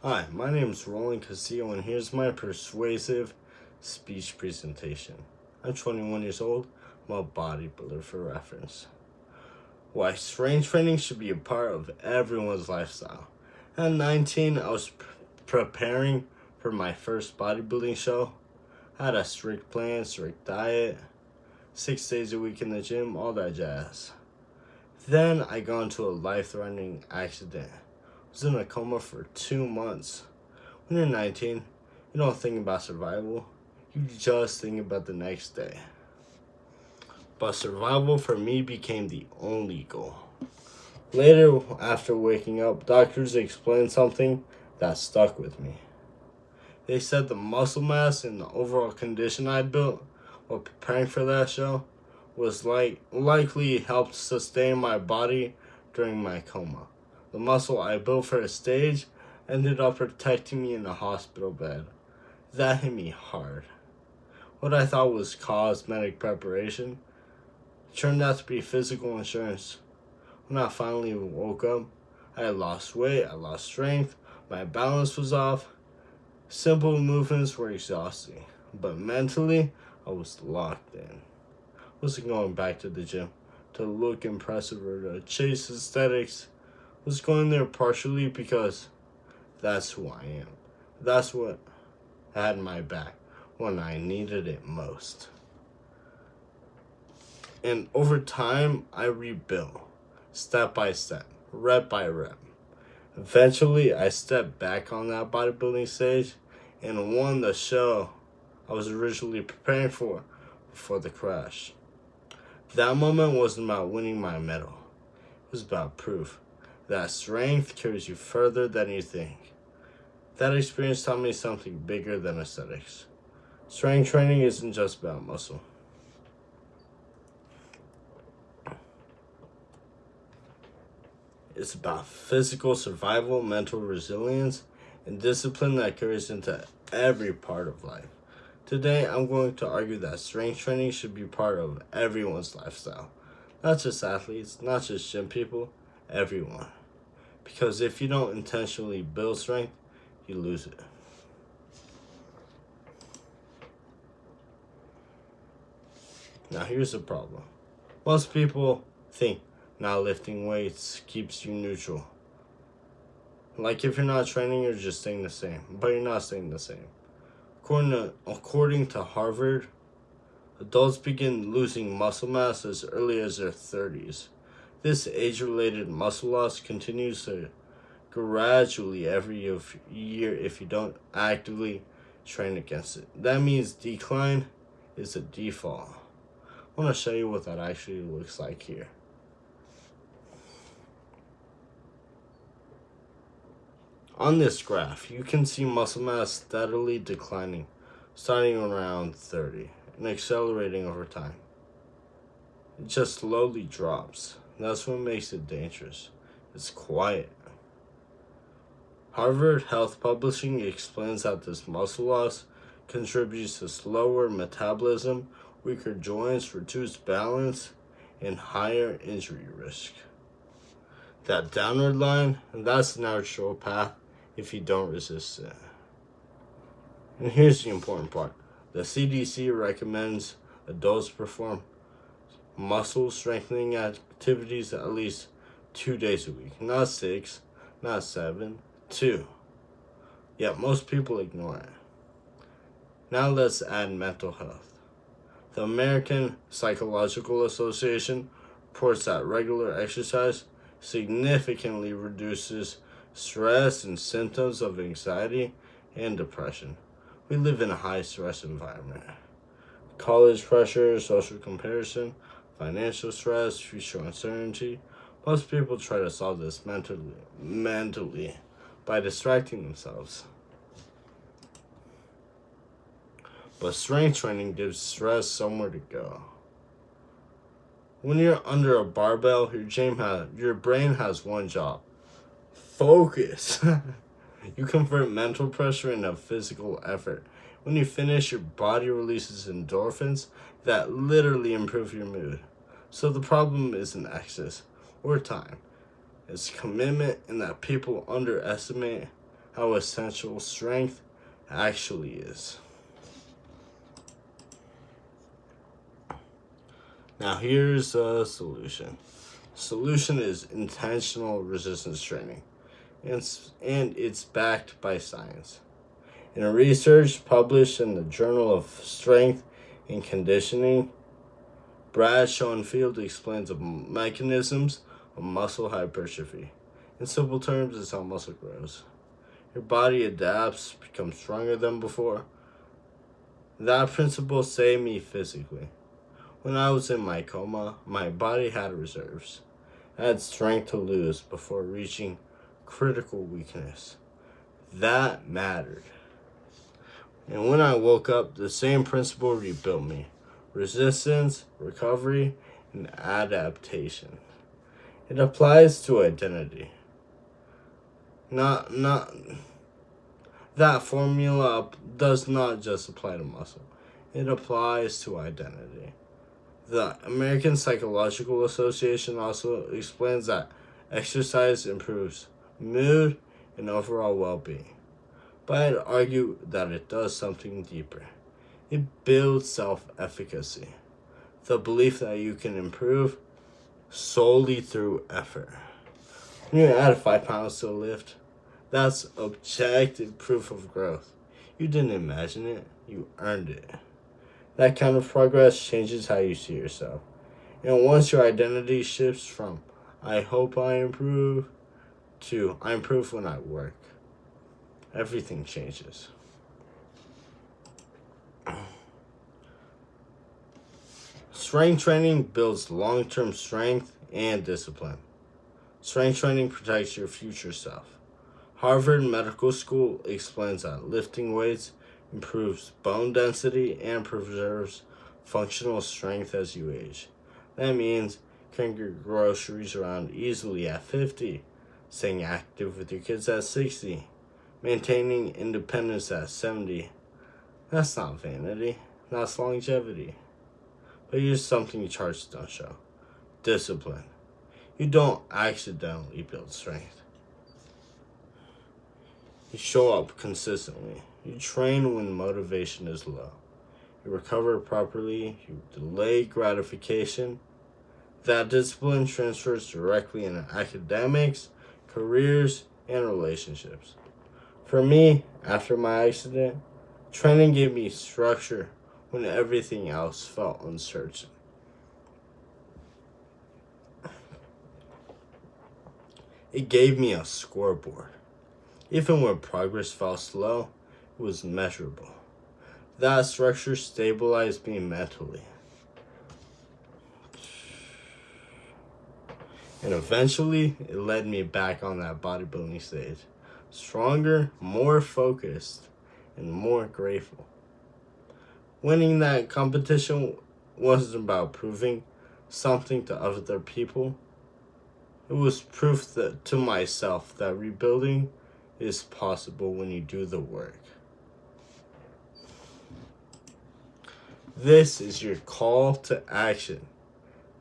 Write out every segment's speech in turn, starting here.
Hi, my name is Roland Castillo, and here's my persuasive speech presentation. I'm 21 years old. I'm a bodybuilder for reference. Why strength training should be a part of everyone's lifestyle. At 19, I was preparing for my first bodybuilding show. I had a strict plan, strict diet, 6 days a week in the gym, all that jazz. Then I got into a life-threatening accident. I was in a coma for 2 months. When you're 19, you don't think about survival. You just think about the next day. But survival for me became the only goal. Later, after waking up, doctors explained something that stuck with me. They said the muscle mass and the overall condition I built while preparing for that show was likely helped sustain my body during my coma. The muscle I built for a stage ended up protecting me in a hospital bed. That hit me hard. What I thought was cosmetic preparation turned out to be physical insurance. When I finally woke up, I had lost weight, I lost strength, my balance was off. Simple movements were exhausting, but mentally, I was locked in. I wasn't going back to the gym to look impressive or to chase aesthetics. I was going there partially because that's who I am. That's what had my back when I needed it most. And over time, I rebuilt, step by step, rep by rep. Eventually, I stepped back on that bodybuilding stage and won the show I was originally preparing for before the crash. That moment wasn't about winning my medal. It was about proof that strength carries you further than you think. That experience taught me something bigger than aesthetics. Strength training isn't just about muscle. It's about physical survival, mental resilience, and discipline that carries into every part of life. Today, I'm going to argue that strength training should be part of everyone's lifestyle. Not just athletes, not just gym people, everyone. Because if you don't intentionally build strength, you lose it. Now here's the problem. Most people think not lifting weights keeps you neutral. Like if you're not training, you're just staying the same. But you're not staying the same. According to Harvard, adults begin losing muscle mass as early as their 30s. This age-related muscle loss continues to gradually every year if you don't actively train against it. That means decline is a default. I want to show you what that actually looks like here. On this graph, you can see muscle mass steadily declining, starting around 30 and accelerating over time. It just slowly drops. That's what makes it dangerous. It's quiet. Harvard Health Publishing explains that this muscle loss contributes to slower metabolism, weaker joints, reduced balance, and higher injury risk. That downward line, that's the natural path if you don't resist it. And here's the important part. The CDC recommends adults perform muscle strengthening activities at least 2 days a week. Not 6, not 7, 2. Yet most people ignore it. Now let's add mental health. The American Psychological Association reports that regular exercise significantly reduces stress and symptoms of anxiety and depression. We live in a high-stress environment. College pressure, social comparison, financial stress, future uncertainty. Most people try to solve this mentally by distracting themselves. But strength training gives stress somewhere to go. When you're under a barbell, your brain has one job: focus. You convert mental pressure into physical effort. When you finish, your body releases endorphins that literally improve your mood. So the problem isn't access or time. It's commitment, and that people underestimate how essential strength actually is. Now here's a solution. Solution is intentional resistance training, and it's backed by science. In a research published in the Journal of Strength and Conditioning, Brad Schoenfield explains the mechanisms of muscle hypertrophy. In simple terms, it's how muscle grows. Your body adapts, becomes stronger than before. That principle saved me physically. When I was in my coma, my body had reserves. I had strength to lose before reaching critical weakness. That mattered. And when I woke up, the same principle rebuilt me. Resistance, recovery, and adaptation. It applies to identity. Not that formula does not just apply to muscle. It applies to identity. The American Psychological Association also explains that exercise improves mood and overall well-being. But I'd argue that it does something deeper. It builds self-efficacy, the belief that you can improve solely through effort. When you add 5 pounds to a lift, that's objective proof of growth. You didn't imagine it, you earned it. That kind of progress changes how you see yourself. And once your identity shifts from I hope I improve to I improve when I work, everything changes. Strength training builds long-term strength and discipline. Strength training protects your future self. Harvard Medical School explains that lifting weights improves bone density and preserves functional strength as you age. That means carrying your groceries around easily at 50, staying active with your kids at 60, maintaining independence at 70. That's not vanity, that's longevity. But here's something charts don't show. Discipline. You don't accidentally build strength. You show up consistently. You train when motivation is low. You recover properly. You delay gratification. That discipline transfers directly into academics, careers, and relationships. For me, after my accident, training gave me structure when everything else felt uncertain. It gave me a scoreboard. Even when progress felt slow, it was measurable. That structure stabilized me mentally. And eventually, it led me back on that bodybuilding stage. Stronger, more focused, and more grateful. Winning that competition wasn't about proving something to other people. It was proof to myself that rebuilding is possible when you do the work. This is your call to action.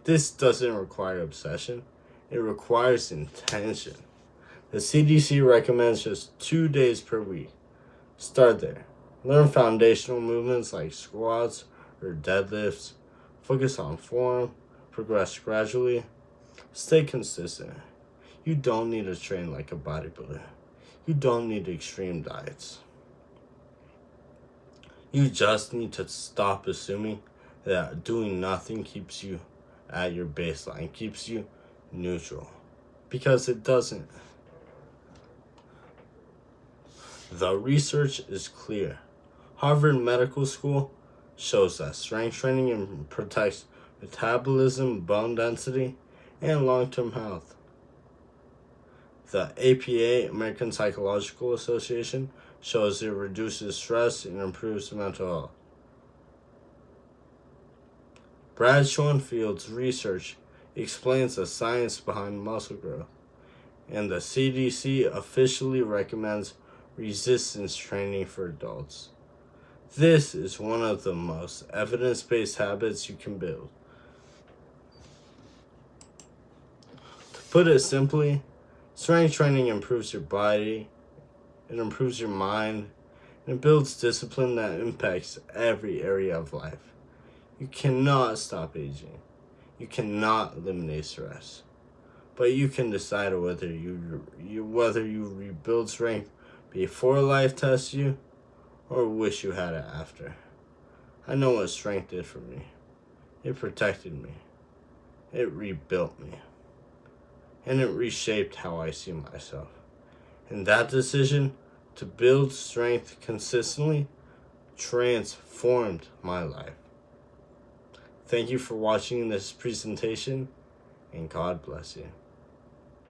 This doesn't require obsession. It requires intention. The CDC recommends just 2 days per week. Start there. Learn foundational movements like squats or deadlifts. Focus on form. Progress gradually. Stay consistent. You don't need to train like a bodybuilder. You don't need extreme diets. You just need to stop assuming that doing nothing keeps you at your baseline, keeps you neutral. Because it doesn't. The research is clear. Harvard Medical School shows that strength training protects metabolism, bone density, and long-term health. The APA, American Psychological Association, shows it reduces stress and improves mental health. Brad Schoenfield's research explains the science behind muscle growth, and the CDC officially recommends resistance training for adults. This is one of the most evidence-based habits you can build. To put it simply, strength training improves your body it improves your mind, and it builds discipline that impacts every area of life. You cannot stop aging. You cannot eliminate stress. But you can decide whether you rebuild strength before life tests you or wish you had it after. I know what strength did for me. It protected me. It rebuilt me. And it reshaped how I see myself. And that decision to build strength consistently transformed my life. Thank you for watching this presentation, and God bless you.